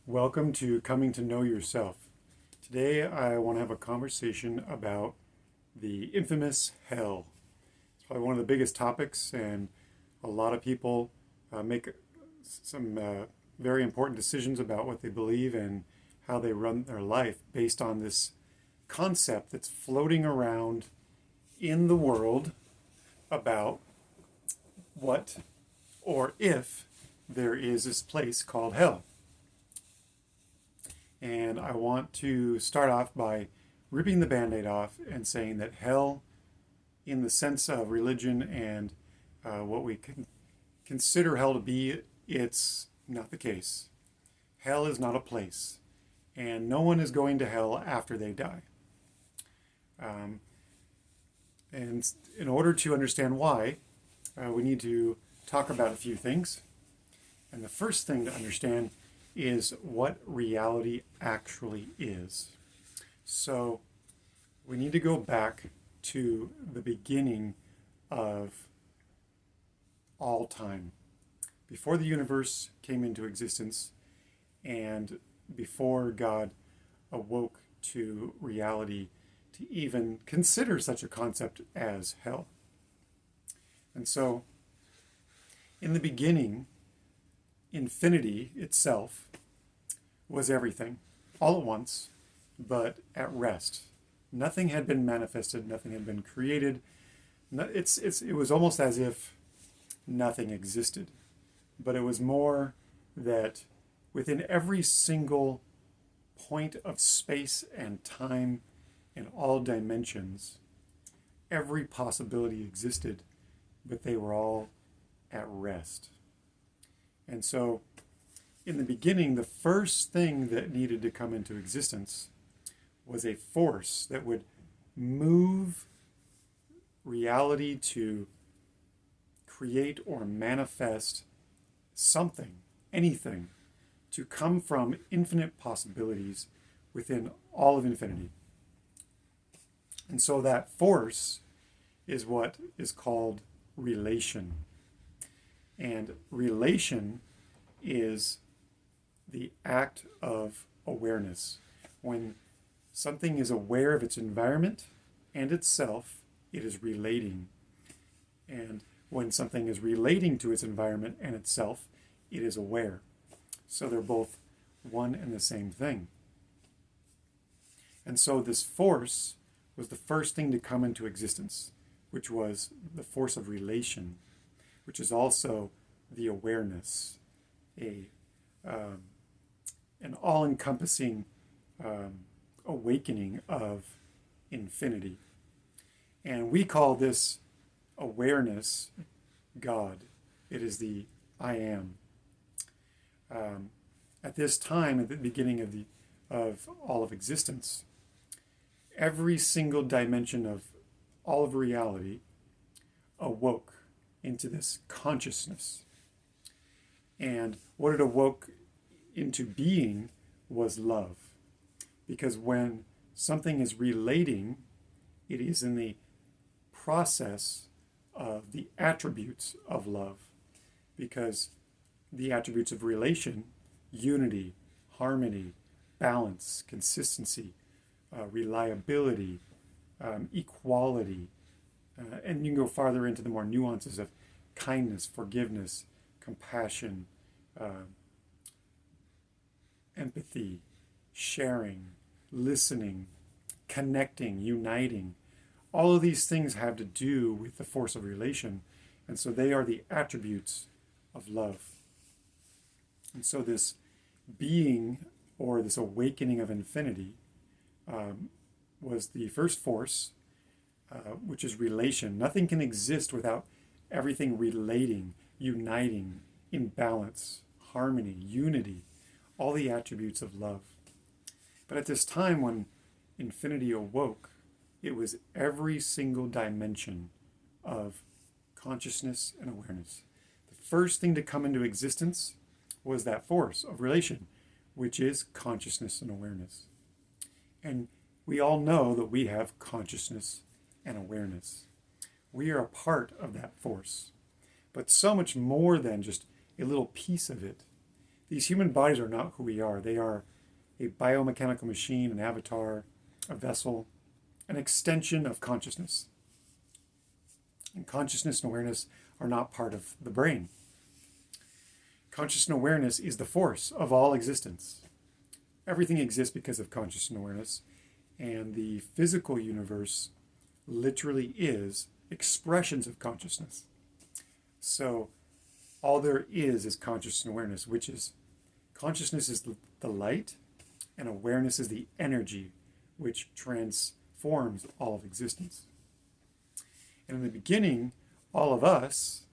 Welcome to Coming to Know Yourself. Today I want to have a conversation about the infamous hell. It's probably one of the biggest topics, and a lot of people make some very important decisions about what they believe and how they run their life based on this concept that's floating around in the world about what or if there is this place called hell. And I want to start off by ripping the Band-Aid off and saying that hell, in the sense of religion and what we can consider hell to be, it's not the case. Hell is not a place, and no one is going to hell after they die. And in order to understand why, we need to talk about a few things. And the first thing to understand is what reality actually is. So we need to go back to the beginning of all time. Before the universe came into existence and before God awoke to reality to even consider such a concept as hell. And so in the beginning, infinity itself was everything, all at once, but at rest. Nothing had been manifested, nothing had been created. It was almost as if nothing existed. But it was more that within every single point of space and time in all dimensions, every possibility existed, but they were all at rest. And so, in the beginning, the first thing that needed to come into existence was a force that would move reality to create or manifest something, anything, to come from infinite possibilities within all of infinity. And so that force is what is called relation. And relation is the act of awareness. When something is aware of its environment and itself, it is relating. And when something is relating to its environment and itself, it is aware. So they're both one and the same thing. And so this force was the first thing to come into existence, which was the force of relation, which is also the awareness, an all-encompassing awakening of infinity. And we call this awareness God. It is the I am. At this time, at the beginning of all of existence, every single dimension of all of reality awoke into this consciousness. And what it awoke into being was love. Because when something is relating, it is in the process of the attributes of love. Because the attributes of relation, unity, harmony, balance, consistency, reliability, equality, and you can go farther into the more nuances of kindness, forgiveness, compassion, empathy, sharing, listening, connecting, uniting. All of these things have to do with the force of relation, and so they are the attributes of love. And so this being, or this awakening of infinity, was the first force, which is relation. Nothing can exist without everything relating, uniting, in balance, harmony, unity, all the attributes of love. But at this time when infinity awoke, it was every single dimension of consciousness and awareness. The first thing to come into existence was that force of relation, which is consciousness and awareness. And we all know that we have consciousness and awareness. We are a part of that force, but so much more than just a little piece of it. these human bodies are not who we are. They are a biomechanical machine, an avatar, a vessel, an extension of consciousness. And consciousness and awareness are not part of the brain. Conscious and awareness is the force of all existence. Everything exists because of conscious and awareness, and the physical universe literally is expressions of consciousness. So all there is conscious and awareness, which is consciousness is the light, and awareness is the energy which transforms all of existence. And in the beginning, all of us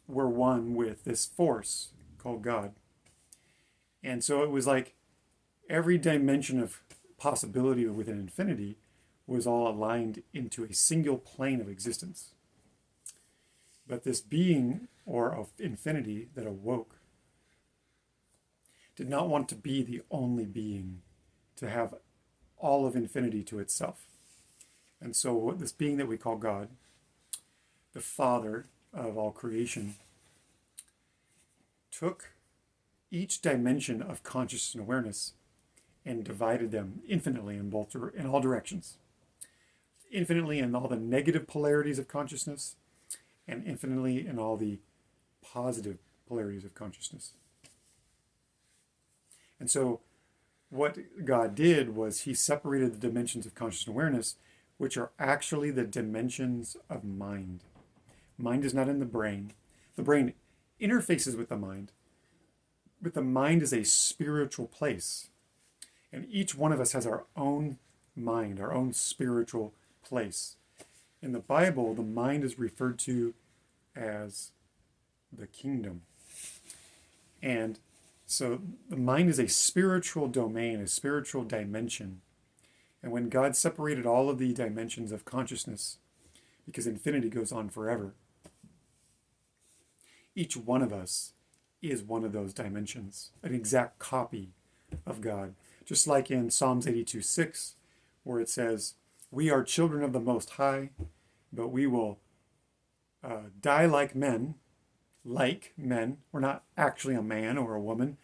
were one with this force called God. And so it was like every dimension of possibility within infinity was all aligned into a single plane of existence. But this being, or of infinity, that awoke, did not want to be the only being, to have all of infinity to itself. And so this being that we call God, the Father of all creation, took each dimension of consciousness and awareness and divided them infinitely in all directions. Infinitely in all the negative polarities of consciousness, and infinitely in all the positive polarities of consciousness. And so what God did was he separated the dimensions of conscious awareness, which are actually the dimensions of mind. Mind is not in the brain. The brain interfaces with the mind, but the mind is a spiritual place. And each one of us has our own mind, our own spiritual place. In the Bible, the mind is referred to as the kingdom. And so the mind is a spiritual domain, a spiritual dimension. And when God separated all of the dimensions of consciousness, because infinity goes on forever, each one of us is one of those dimensions, an exact copy of God. Just like in Psalms 82:6, where it says, "We are children of the Most High, but we will die like men, We're not actually a man or a woman.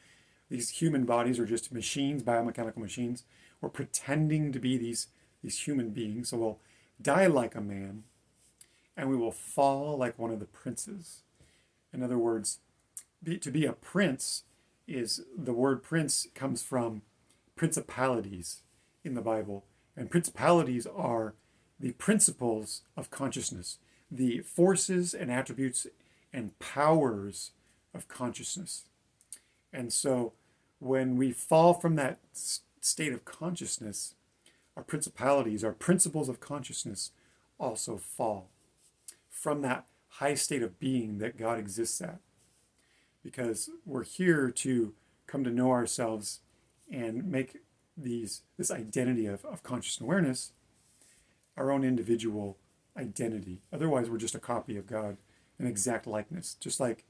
These human bodies are just machines, biomechanical machines. We're pretending to be these human beings. So we'll die like a man, and we will fall like one of the princes." In other words, to be a prince is, the word prince comes from principalities in the Bible. And principalities are the principles of consciousness, the forces and attributes and powers of consciousness. And so when we fall from that state of consciousness, our principalities, our principles of consciousness also fall from that high state of being that God exists at. Because we're here to come to know ourselves and make this identity of conscious awareness our own individual identity. Otherwise, we're just a copy of God, an exact likeness. Just like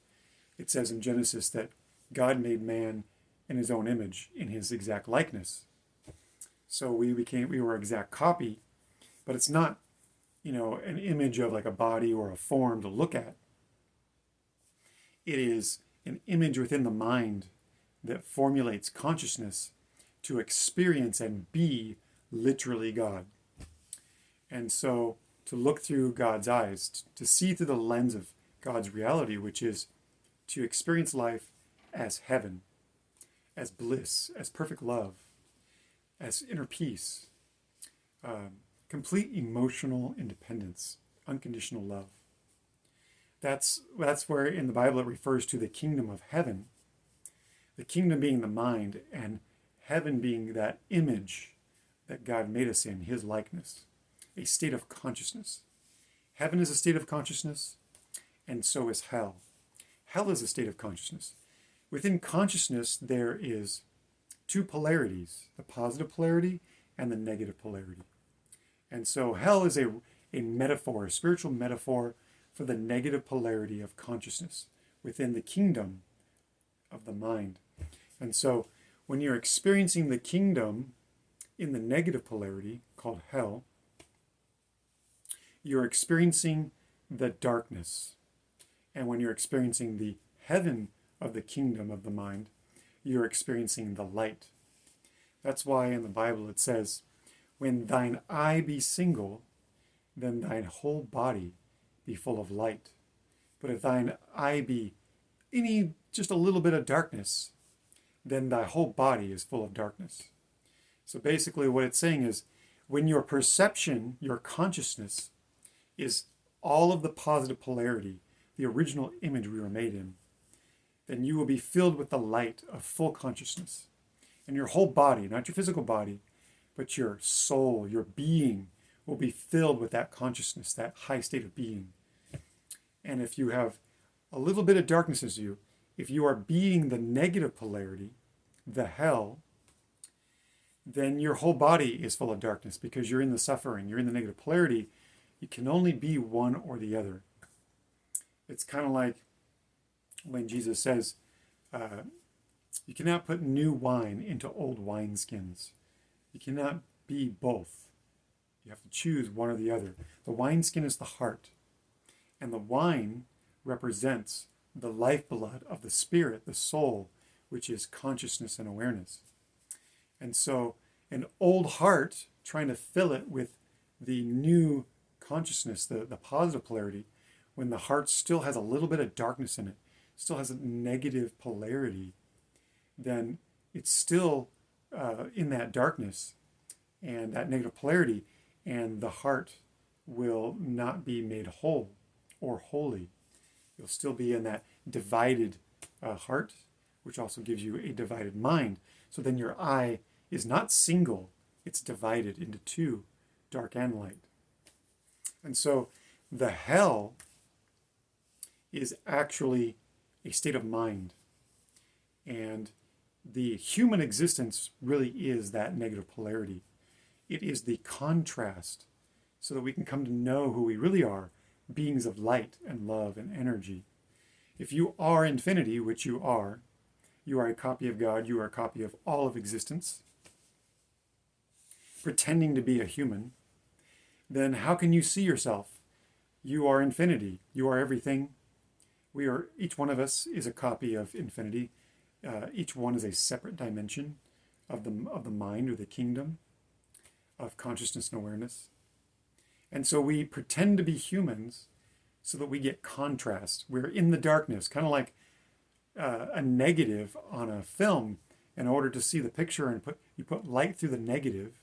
it says in Genesis that God made man in his own image, in his exact likeness. So we were an exact copy, but it's not, an image of like a body or a form to look at. It is an image within the mind that formulates consciousness to experience and be literally God. And so to look through God's eyes, to see through the lens of God's reality, which is to experience life as heaven, as bliss, as perfect love, as inner peace, complete emotional independence, unconditional love. That's where in the Bible it refers to the kingdom of heaven, the kingdom being the mind, and heaven being that image that God made us in, his likeness, a state of consciousness. Heaven is a state of consciousness, and so is hell. Hell is a state of consciousness. Within consciousness, there is two polarities, the positive polarity and the negative polarity. And so hell is a metaphor, a spiritual metaphor for the negative polarity of consciousness within the kingdom of the mind. And so when you're experiencing the kingdom in the negative polarity, called hell, you're experiencing the darkness. And when you're experiencing the heaven of the kingdom of the mind, you're experiencing the light. That's why in the Bible it says, when thine eye be single, then thine whole body be full of light. But if thine eye be just a little bit of darkness, then thy whole body is full of darkness. So basically what it's saying is, when your perception, your consciousness, is all of the positive polarity, the original image we were made in, then you will be filled with the light of full consciousness. And your whole body, not your physical body, but your soul, your being, will be filled with that consciousness, that high state of being. And if you have a little bit of darkness as you, if you are being the negative polarity, the hell, then your whole body is full of darkness because you're in the suffering, you're in the negative polarity. You can only be one or the other. It's kind of like when Jesus says, you cannot put new wine into old wineskins. You cannot be both. You have to choose one or the other. The wineskin is the heart, and the wine represents the lifeblood of the spirit, the soul, which is consciousness and awareness. And so an old heart, trying to fill it with the new consciousness, the positive polarity, when the heart still has a little bit of darkness in it, still has a negative polarity, then it's still in that darkness and that negative polarity, and the heart will not be made whole or holy. You'll still be in that divided heart, which also gives you a divided mind. So then your eye is not single, it's divided into two, dark and light. And so the hell is actually a state of mind. And the human existence really is that negative polarity. It is the contrast so that we can come to know who we really are, beings of light and love and energy. If you are infinity, which you are a copy of God, you are a copy of all of existence, pretending to be a human, then how can you see yourself? You are infinity. You are everything. Each one of us is a copy of infinity. Each one is a separate dimension of the mind or the kingdom of consciousness and awareness. And so we pretend to be humans so that we get contrast. We're in the darkness, kind of like a negative on a film. In order to see the picture, and you put light through the negative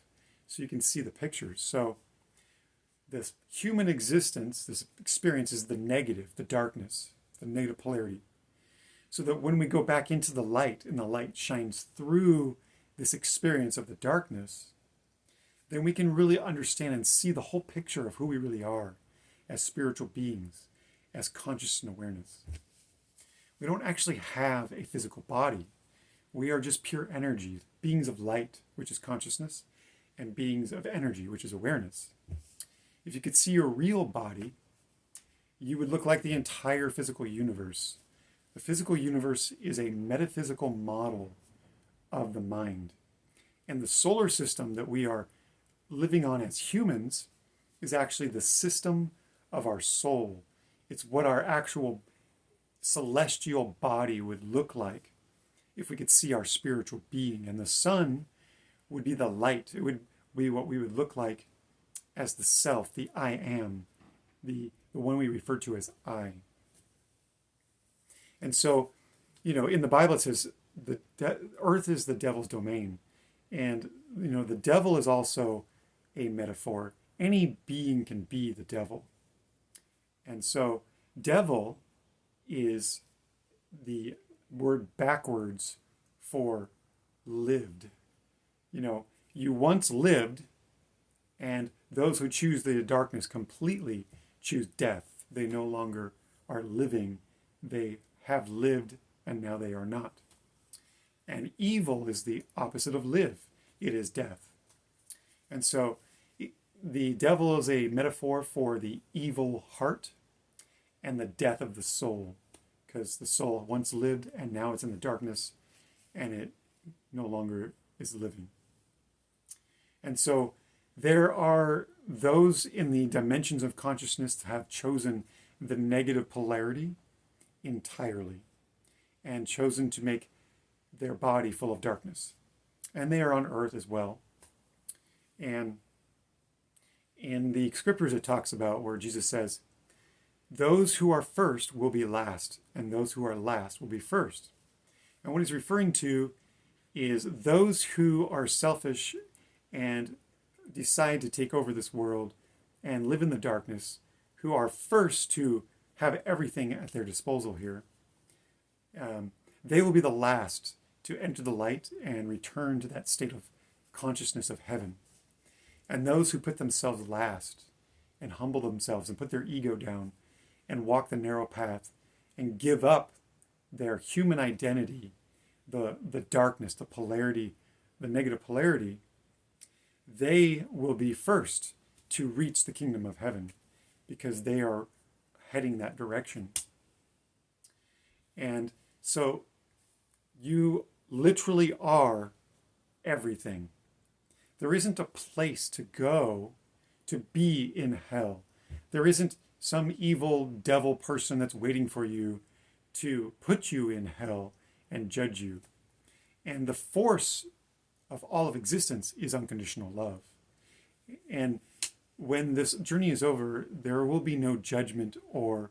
so you can see the pictures. So this human existence, this experience, is the negative, the darkness, the negative polarity. So that when we go back into the light and the light shines through this experience of the darkness, then we can really understand and see the whole picture of who we really are as spiritual beings, as conscious and awareness. We don't actually have a physical body. We are just pure energy, beings of light, which is consciousness, and beings of energy, which is awareness. If you could see your real body, you would look like the entire physical universe. The physical universe is a metaphysical model of the mind. And the solar system that we are living on as humans is actually the system of our soul. It's what our actual celestial body would look like if we could see our spiritual being. And the sun would be the light. It would be what we would look like as the self, the I am, the one we refer to as I. And so, in the Bible it says the earth is the devil's domain. And, the devil is also a metaphor. Any being can be the devil. And so, devil is the word backwards for lived. You once lived, and those who choose the darkness completely choose death. They no longer are living. They have lived, and now they are not. And evil is the opposite of live. It is death. And so the devil is a metaphor for the evil heart and the death of the soul, because the soul once lived and now it's in the darkness and it no longer is living. And so there are those in the dimensions of consciousness that have chosen the negative polarity entirely and chosen to make their body full of darkness. And they are on earth as well. And in the scriptures it talks about where Jesus says, those who are first will be last, and those who are last will be first. And what he's referring to is those who are selfish and decide to take over this world and live in the darkness, who are first to have everything at their disposal here. They will be the last to enter the light and return to that state of consciousness of heaven. And those who put themselves last and humble themselves and put their ego down and walk the narrow path and give up their human identity, the darkness, the polarity, the negative polarity, they will be first to reach the kingdom of heaven because they are heading that direction. And so you literally are everything. There isn't a place to go to be in hell. There isn't some evil devil person that's waiting for you to put you in hell and judge you. And the force of all of existence is unconditional love. And when this journey is over, there will be no judgment or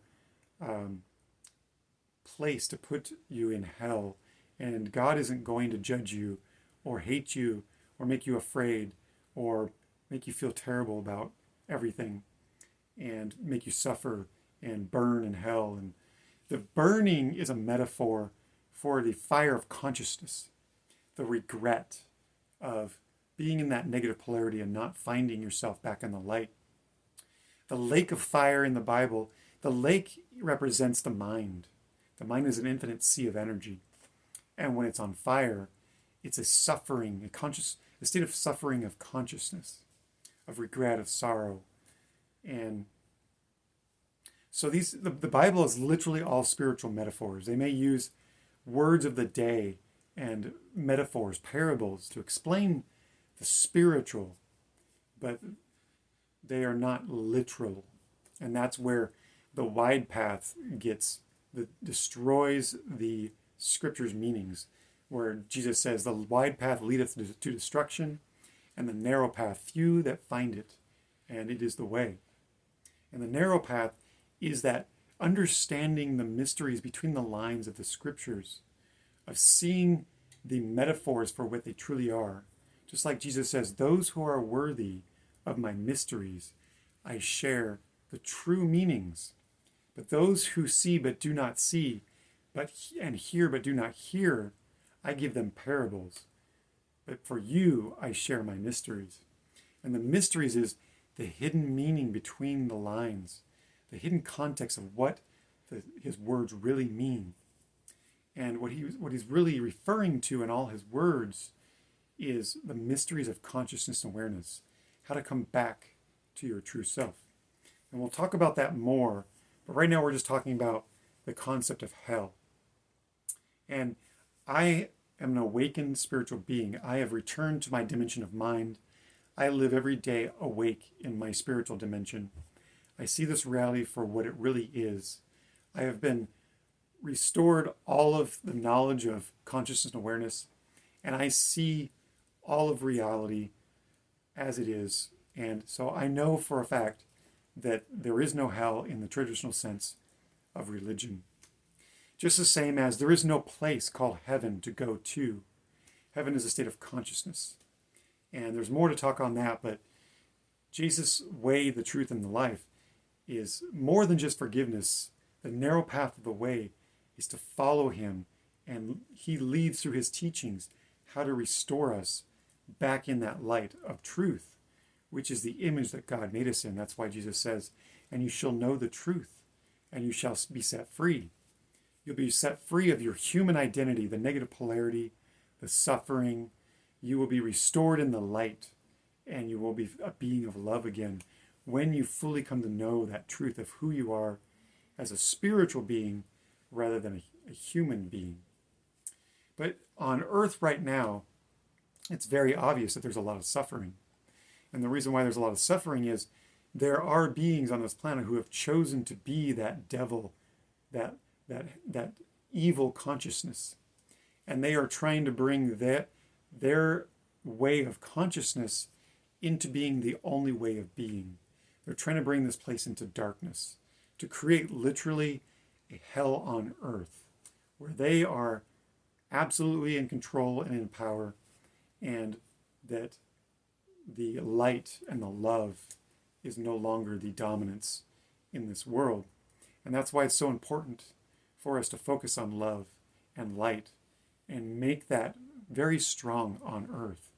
place to put you in hell. And God isn't going to judge you or hate you or make you afraid or make you feel terrible about everything and make you suffer and burn in hell. And the burning is a metaphor for the fire of consciousness, the regret of being in that negative polarity and not finding yourself back in the light. The lake of fire in the Bible, the lake represents the mind. The mind is an infinite sea of energy. And when it's on fire, it's a suffering, a state of suffering of consciousness, of regret, of sorrow. And so the Bible is literally all spiritual metaphors. They may use words of the day and metaphors, parables to explain the spiritual, but they are not literal. And that's where the wide path destroys the scripture's meanings, where Jesus says the wide path leadeth to destruction, and the narrow path few that find it, and it is the way. And the narrow path is that understanding the mysteries between the lines of the scriptures, of seeing the metaphors for what they truly are. Just like Jesus says, those who are worthy of my mysteries, I share the true meanings. But those who see but do not see, and hear but do not hear, I give them parables. But for you, I share my mysteries. And the mysteries is the hidden meaning between the lines, the hidden context of what his words really mean. And what he's really referring to in all his words is the mysteries of consciousness and awareness, how to come back to your true self. And we'll talk about that more, but right now we're just talking about the concept of hell. And I am an awakened spiritual being. I have returned to my dimension of mind. I live every day awake in my spiritual dimension. I see this reality for what it really is. I have been restored all of the knowledge of consciousness and awareness, and I see all of reality as it is. And so I know for a fact that there is no hell in the traditional sense of religion. Just the same as there is no place called heaven to go to. Heaven is a state of consciousness. And there's more to talk on that, but Jesus' way, the truth, and the life is more than just forgiveness. The narrow path of the way is to follow him, and he leads through his teachings how to restore us back in that light of truth, which is the image that God made us in. That's why Jesus says, and you shall know the truth, and you shall be set free. You'll be set free of your human identity, the negative polarity, the suffering. You will be restored in the light, and you will be a being of love again when you fully come to know that truth of who you are as a spiritual being rather than a human being. But on earth right now, it's very obvious that there's a lot of suffering. And the reason why there's a lot of suffering is there are beings on this planet who have chosen to be that devil, that evil consciousness. And they are trying to bring their way of consciousness into being the only way of being. They're trying to bring this place into darkness, to create literally a hell on earth, where they are absolutely in control and in power, and that the light and the love is no longer the dominance in this world. And that's why it's so important for us to focus on love and light and make that very strong on earth.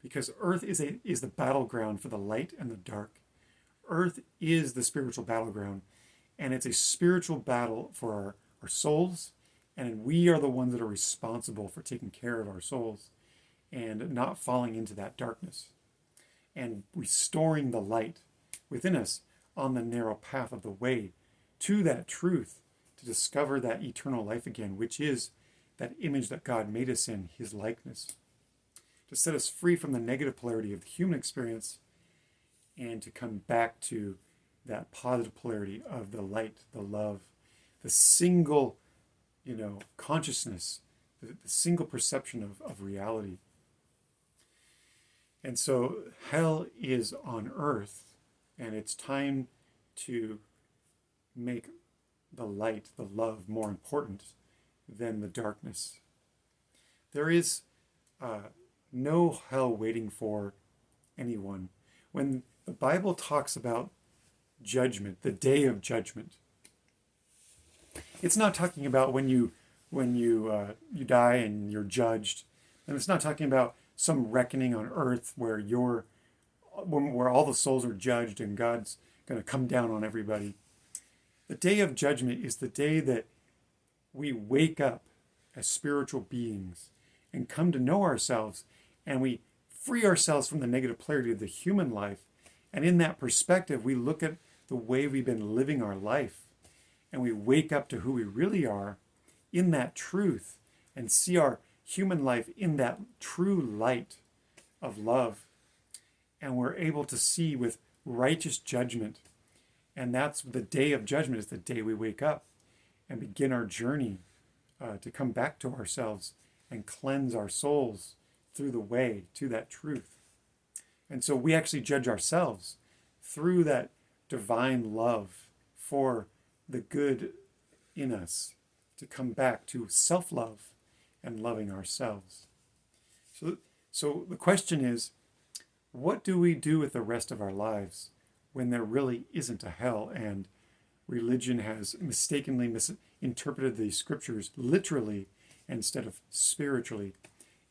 Because earth is the battleground for the light and the dark. Earth is the spiritual battleground, and it's a spiritual battle for our souls, and we are the ones that are responsible for taking care of our souls and not falling into that darkness and restoring the light within us on the narrow path of the way to that truth, to discover that eternal life again, which is that image that God made us in, his likeness, to set us free from the negative polarity of the human experience and to come back to that positive polarity of the light, the love, the single, consciousness, the single perception of reality. And so hell is on earth, and it's time to make the light, the love, more important than the darkness. There is no hell waiting for anyone. When the Bible talks about judgment, the day of judgment, it's not talking about when you die and you're judged, and it's not talking about some reckoning on earth where all the souls are judged and God's going to come down on everybody. The day of judgment is the day that we wake up as spiritual beings and come to know ourselves, and we free ourselves from the negative polarity of the human life. And in that perspective, we look at the way we've been living our life, and we wake up to who we really are in that truth and see our human life in that true light of love. And we're able to see with righteous judgment. And that's the day of judgment, is the day we wake up and begin our journey to come back to ourselves and cleanse our souls through the way to that truth. And so we actually judge ourselves through that divine love for the good in us, to come back to self-love and loving ourselves. So the question is, what do we do with the rest of our lives when there really isn't a hell and religion has mistakenly misinterpreted the scriptures literally instead of spiritually?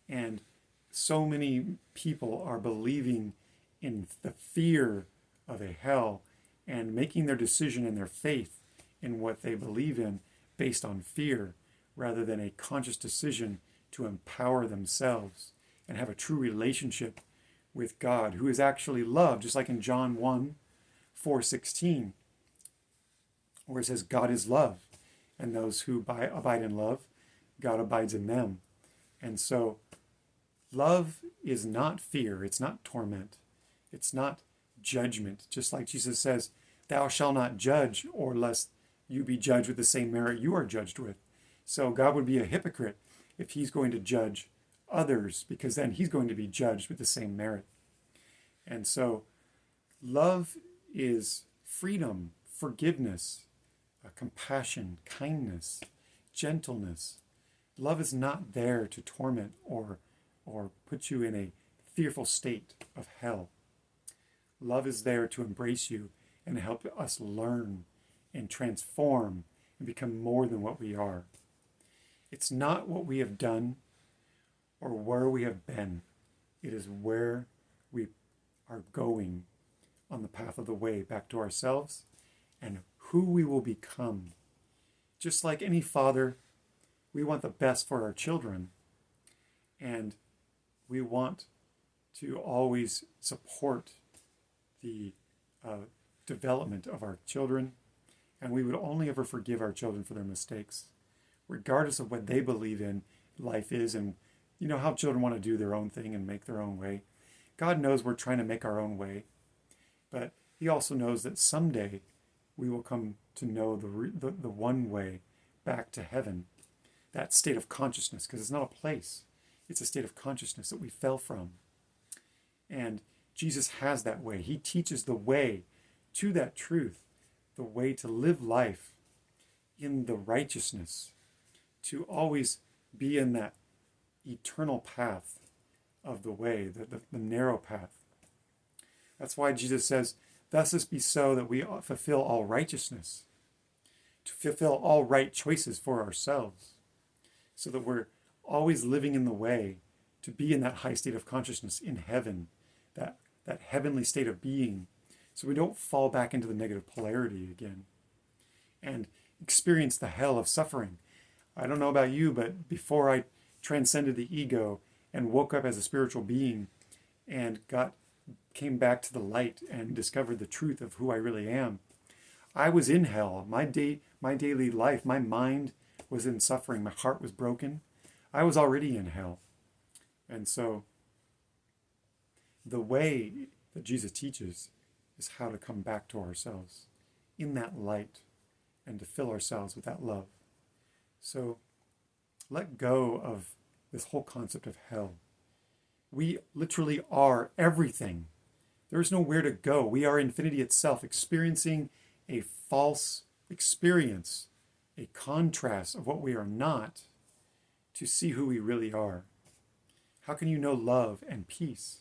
And so many people are believing in the fear of a hell and making their decision and their faith in what they believe in based on fear, rather than a conscious decision to empower themselves and have a true relationship with God, who is actually love, just like in John 1:4-16, where it says God is love, and those who abide in love, God abides in them. And so love is not fear, it's not torment, it's not judgment. Just like Jesus says, thou shalt not judge, or lest you be judged with the same merit you are judged with. So God would be a hypocrite if he's going to judge others, because then he's going to be judged with the same merit. And so love is freedom, forgiveness, compassion, kindness, gentleness. Love is not there to torment or put you in a fearful state of hell. Love is there to embrace you and help us learn and transform and become more than what we are. It's not what we have done or where we have been. It is where we are going on the path of the way back to ourselves and who we will become. Just like any father, we want the best for our children, and we want to always support the development of our children, and we would only ever forgive our children for their mistakes, regardless of what they believe in life is. And you know how children want to do their own thing and make their own way. God knows we're trying to make our own way, but he also knows that someday we will come to know the one way back to heaven. that state of consciousness, because it's not a place. It's a state of consciousness that we fell from. And Jesus has that way. He teaches the way to that truth, the way to live life in the righteousness, to always be in that eternal path of the way, the narrow path. That's why Jesus says, thus it be so that we fulfill all righteousness, to fulfill all right choices for ourselves, so that we're always living in the way to be in that high state of consciousness in heaven, that heavenly state of being, so we don't fall back into the negative polarity again and experience the hell of suffering. I don't know about you, but before I transcended the ego and woke up as a spiritual being and came back to the light and discovered the truth of who I really am, I was in hell. My daily life, my mind was in suffering. My heart was broken. I was already in hell. And so the way that Jesus teaches is how to come back to ourselves in that light and to fill ourselves with that love. So let go of this whole concept of hell. We literally are everything. There is nowhere to go. We are infinity itself, experiencing a false experience, a contrast of what we are not, to see who we really are. How can you know love and peace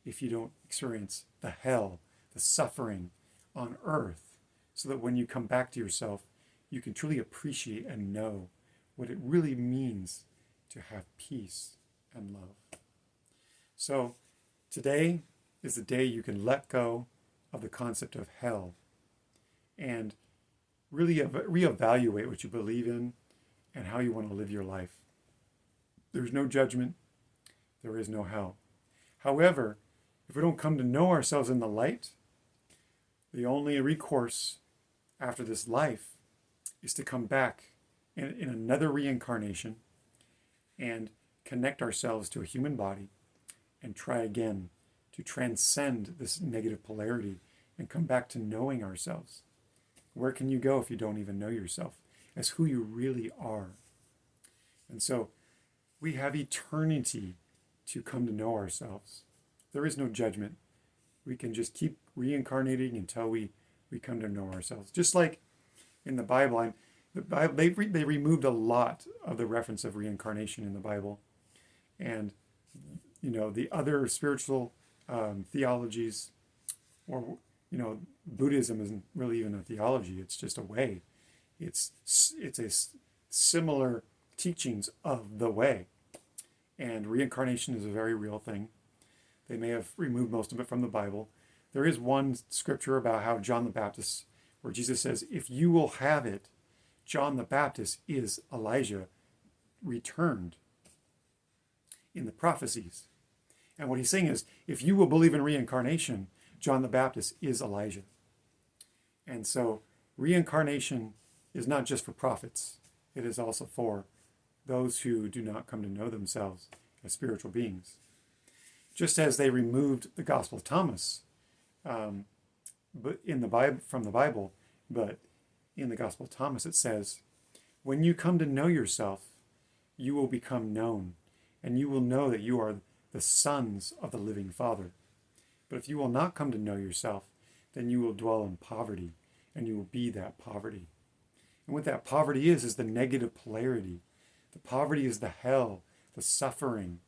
if you don't experience the hell, the suffering on earth, so that when you come back to yourself, you can truly appreciate and know what it really means to have peace and love. So today is the day you can let go of the concept of hell and really reevaluate what you believe in and how you want to live your life. There's no judgment. There is no hell. However, if we don't come to know ourselves in the light, the only recourse after this life is to come back in another reincarnation and connect ourselves to a human body and try again to transcend this negative polarity and come back to knowing ourselves. Where can you go if you don't even know yourself as who you really are? And so we have eternity to come to know ourselves. There is no judgment. We can just keep reincarnating until we come to know ourselves. Just like in the Bible, they removed a lot of the reference of reincarnation in the Bible. And, the other spiritual theologies, or, Buddhism isn't really even a theology. It's just a way. It's a similar teachings of the way. And reincarnation is a very real thing. They may have removed most of it from the Bible. There is one scripture about how John the Baptist, where Jesus says, if you will have it, John the Baptist is Elijah returned in the prophecies. And what he's saying is, if you will believe in reincarnation, John the Baptist is Elijah. And so reincarnation is not just for prophets. It is also for those who do not come to know themselves as spiritual beings. Just as they removed the Gospel of Thomas but in the Bible, from the Bible, but in the Gospel of Thomas it says, when you come to know yourself, you will become known, and you will know that you are the sons of the living Father. But if you will not come to know yourself, then you will dwell in poverty, and you will be that poverty. And what that poverty is the negative polarity. The poverty is the hell, the suffering.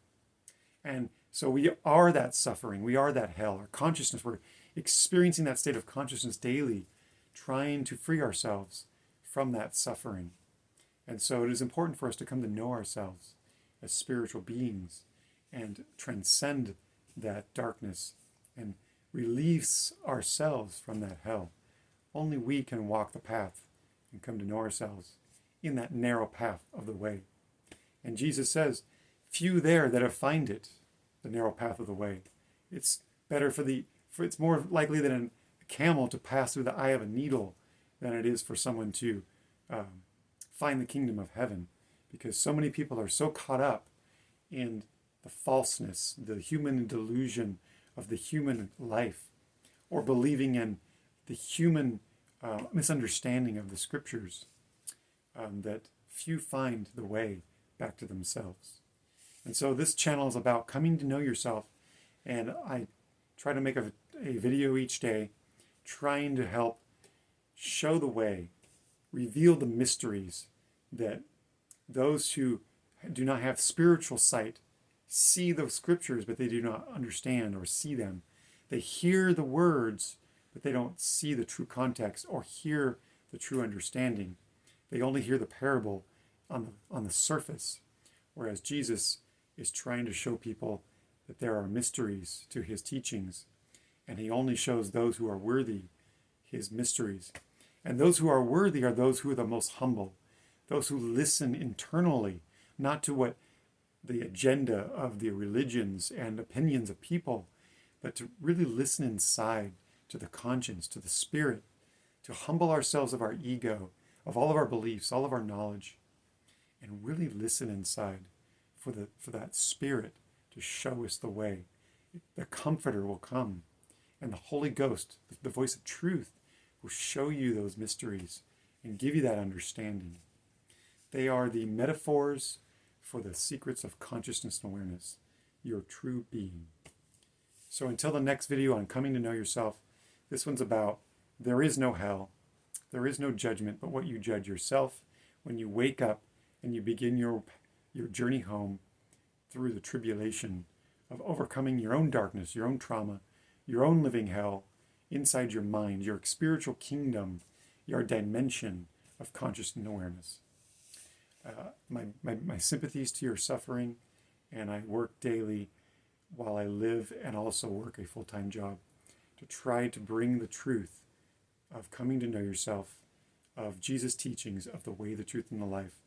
And so we are that suffering. We are that hell. Our consciousness, we're experiencing that state of consciousness daily, trying to free ourselves from that suffering. And so it is important for us to come to know ourselves as spiritual beings and transcend that darkness and release ourselves from that hell. Only we can walk the path and come to know ourselves in that narrow path of the way. And Jesus says, few there that have found it, the narrow path of the way. It's better it's more likely than a camel to pass through the eye of a needle than it is for someone to find the kingdom of heaven, because so many people are so caught up in the falseness, the human delusion of the human life, or believing in the human misunderstanding of the scriptures, that few find the way back to themselves. And so this channel is about coming to know yourself, and I try to make a video each day trying to help show the way, reveal the mysteries that those who do not have spiritual sight see the scriptures, but they do not understand or see them. They hear the words, but they don't see the true context or hear the true understanding. They only hear the parable on the surface, whereas Jesus is trying to show people that there are mysteries to his teachings, and he only shows those who are worthy his mysteries. And those who are worthy are those who are the most humble, those who listen internally, not to what the agenda of the religions and opinions of people, but to really listen inside to the conscience, to the spirit, to humble ourselves of our ego, of all of our beliefs, all of our knowledge, and really listen inside for that spirit to show us the way. The Comforter will come, and the Holy Ghost, the voice of truth, will show you those mysteries and give you that understanding. They are the metaphors for the secrets of consciousness and awareness, your true being. So until the next video on coming to know yourself, this one's about there is no hell, there is no judgment, but what you judge yourself when you wake up and you begin your journey home through the tribulation of overcoming your own darkness, your own trauma, your own living hell inside your mind, your spiritual kingdom, your dimension of consciousness and awareness. My sympathies to your suffering, and I work daily while I live and also work a full-time job to try to bring the truth of coming to know yourself, of Jesus' teachings, of the way, the truth, and the life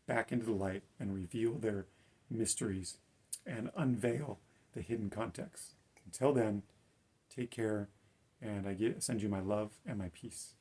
back into the light and reveal their mysteries and unveil the hidden context. Until then, take care, and I send you my love and my peace.